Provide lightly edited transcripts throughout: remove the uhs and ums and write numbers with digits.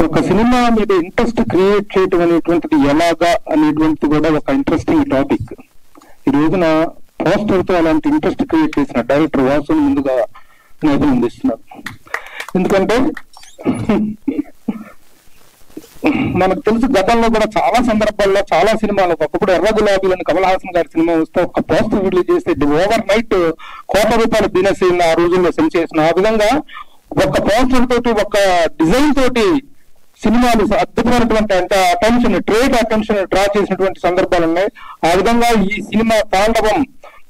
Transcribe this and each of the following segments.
ఒక సినిమా మీద interest create చేయడం అనేటువంటిది ఎలాగా అనేటువంటిది కూడా ఒక ఇంట్రెస్టింగ్ టాపిక్. ఈ రోజున పోస్టర్ తో అలాంటి ఇంట్రెస్ట్ క్రియేట్ చేసిన డైరెక్టర్ వాసు ముందుగా నేను అందిస్తున్నాను. ఎందుకంటే మనకు తెలుసు గతంలో కూడా చాలా సందర్భాల్లో చాలా సినిమాలు, ఒకప్పుడు ఎర్ర గులాబీలను కమల్ హాసన్ గారి సినిమా వస్తే ఒక పోస్టర్ రిలీజ్ చేస్తే ఓవర్ నైట్ ₹1,00,00,000 బిజినెస్ అయింది ఆ రోజుల్లో సెన్సేషన్. ఆ విధంగా ఒక పోస్టర్ తోటి ఒక డిజైన్ తోటి సినిమాలు అద్భుతమైనటువంటి అటెన్షన్, ట్రేడ్ అటెన్షన్ డ్రా చేసినటువంటి సందర్భాలు ఉన్నాయి. ఆ విధంగా ఈ సినిమా తాండవం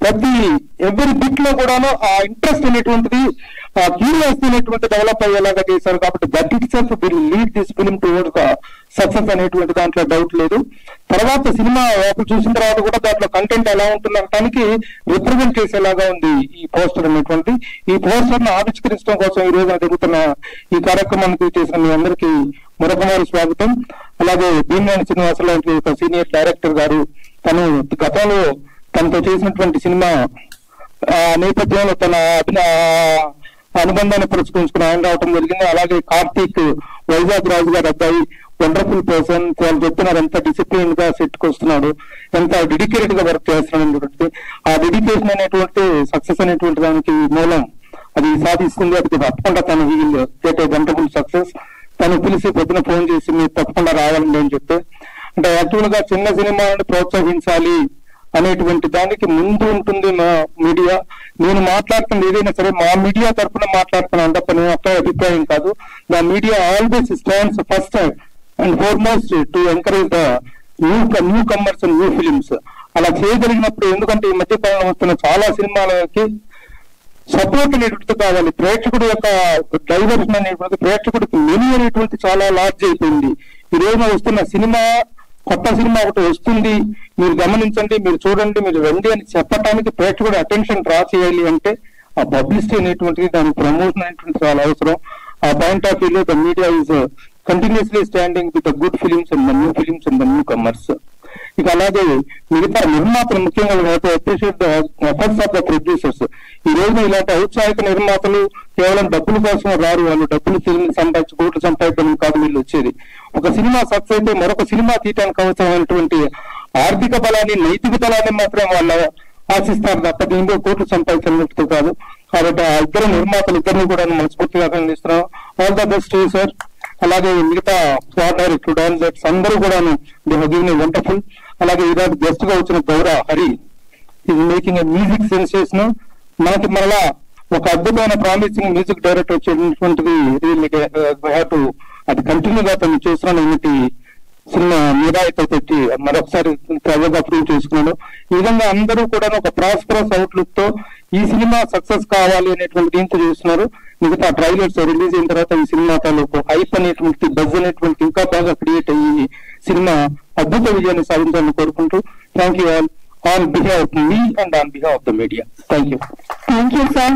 ప్రతి ఎవరి బిట్ లో కూడాను ఆ ఇంట్రెస్ట్ అనేటువంటిది, ఆ క్యూరియాసిటీ అనేటువంటి డెవలప్ అయ్యేలాగా చేశారు. కాబట్టి that it self will lead this film towards success అనేటువంటి దాంట్లో డౌట్ లేదు. తర్వాత సినిమా చూసిన తర్వాత కూడా దాంట్లో కంటెంట్ ఎలా ఉంటుంది అనడానికి రిప్రజెంట్ చేసేలాగా ఉంది ఈ పోస్టర్ అనేటువంటి. ఈ పోస్టర్ ను ఆవిష్కరించడం కోసం ఈ రోజున జరుగుతున్న ఈ కార్యక్రమానికి చేసిన మీ అందరికీ మరొకమారి స్వాగతం. అలాగే భీమనేని శ్రీనివాసరావు లాంటి ఒక సీనియర్ డైరెక్టర్ గారు, తను గతంలో తనతో చేసినటువంటి సినిమా నేపథ్యంలో తన అనుబంధాన్ని పురస్కరించుకుని ఆయన రావటం జరిగింది. అలాగే కార్తీక్, వైజాగ్ రాజు గారి అబ్బాయి, వండర్ఫుల్ పర్సన్. వాళ్ళు చెప్తున్నారు ఎంత డిసిప్లిన్ గా సెట్ కు వస్తున్నాడు, ఎంత డెడికేటెడ్ గా వర్క్ చేస్తున్నాడు అనేటువంటి. ఆ డెడికేషన్ అనేటువంటి సక్సెస్ అనేటువంటి దానికి మూలం అది సాధిస్తుంది. అది తప్పకుండా తను గెట్ ఏ వండర్ఫుల్ సక్సెస్. తను పిలిచి పొద్దున ఫోన్ చేసి మీరు తప్పకుండా రావాలండి అని చెప్తే, అంటే యాక్చువల్ గా చిన్న సినిమాలను ప్రోత్సహించాలి అనేటువంటి దానికి ముందు ఉంటుంది మా మీడియా. నేను మాట్లాడుతున్న ఏదైనా సరే మా మీడియా తరఫున మాట్లాడుతున్నాను తప్ప నేను ఒక్క అభిప్రాయం కాదు. The media always stands first and foremost to encourage the new comers and new films. అలా చేయగలిగినప్పుడు, ఎందుకంటే ఈ మధ్య కాలంలో వస్తున్న చాలా సినిమాలకి సపోర్ట్ అనేటువంటిది కావాలి. ప్రేక్షకుడు యొక్క డైవర్షన్ అనేటువంటి, ప్రేక్షకుడికి మెను అనేటువంటి చాలా లార్జ్ అయిపోయింది. ఈ రోజున వస్తున్న సినిమా, కొత్త సినిమా ఒకటి వస్తుంది, మీరు గమనించండి, మీరు చూడండి, మీరు రండి అని చెప్పడానికి ప్రేక్షకుడు అటెన్షన్ డ్రా చేయాలి అంటే ఆ పబ్లిసిటీ అనేటువంటిది, దాని ప్రమోషన్ అనేటువంటి చాలా అవసరం. ఆ పాయింట్ ఆఫ్ వ్యూలో the media is continuously standing with the good films and the new films and the new comers. ఇక అలాగే మిగతా నిర్మాతలు, ముఖ్యంగా appreciate the efforts of the producers. ఈ రోజు ఇలాంటి ఔత్సాహిక నిర్మాతలు కేవలం డబ్బుల కోసం రారు. వాళ్ళు డబ్బులు సంపాదించి కోట్లు సంపాదించడం కాదు వీళ్ళు వచ్చేది. ఒక సినిమా సక్సెస్ అయితే మరొక సినిమా తీయడానికి అవసరమైనటువంటి ఆర్థిక బలాన్ని, నైతిక బలాన్ని మాత్రం వాళ్ళు ఆశిస్తారు తప్ప దీంట్లో కోట్లు సంపాదించినట్టు కాదు. కాబట్టి ఆ ఇద్దరు నిర్మాతలు ఇద్దరిని కూడా మనస్ఫూర్తిగా అభినందిస్తున్నాం. All the best sir. అలాగే మిగతా స్టార్ డైరెక్టర్, డైరెక్టర్స్ అందరూ కూడాను they have given a wonderful. అలాగే ఈరోజు గెస్ట్ గా వచ్చిన Gaura Hari is making a music sensation. మనకి మరలా ఒక అద్భుతమైన ప్రామిసింగ్ మ్యూజిక్ డైరెక్టర్ వచ్చేటువంటిది అది కంటిన్యూగా తను చేస్తున్నాను ఏమిటి సినిమా మీద అయితే పెట్టి మరొకసారి ప్రజగా అప్రూవ్ చేసుకున్నాడు. ఈ విధంగా అందరూ కూడా ఒక ప్రాస్పరస్ అవుట్లుక్ తో ఈ సినిమా సక్సెస్ కావాలి అనేటువంటి దీంతో చేస్తున్నారు. మిగతా ట్రైలర్స్ రిలీజ్ అయిన తర్వాత ఈ సినిమా తాలూకు హైప్ అనేటువంటి, బజ్ అనేటువంటి ఇంకా బాగా క్రియేట్ అయ్యి సినిమా అద్భుత విజయాన్ని సాధించాలని కోరుకుంటూ thank you all on behalf of me and on behalf of the media. Thank you. Thank you sir.